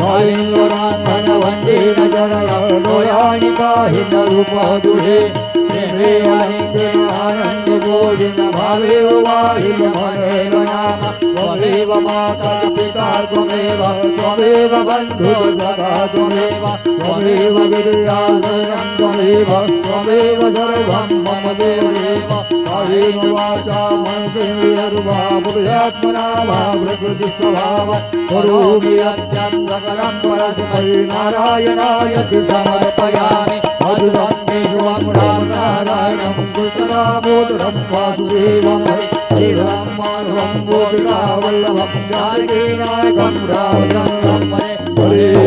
भाविन्दरान्धन वन्देन जनया लोयानि काहिन रूप दुहे आनंद बोधिन भावेव वाहिन मनेव नाम त्वमेव माता पिता त्वमेव त्वमेव बन्धुः सखा त्वमेव त्वमेव विद्याधरं त्वमेव त्वमेव सर्वं मम देवदेव कायेन वाचा मनसेन्द्रियर्वा बुद्ध्यात्मना वा प्रकृतिस्वभाव करोमि यज्ञं सकलं परस्मै नारायणाय समर्पयामि अदुरन्तेष्वं राम नारायणं कृष्णदामोदरं वासुदेवं श्रीराम माधवं गोपिकावल्लभं जानकीनायकं रामचन्द्रं हरे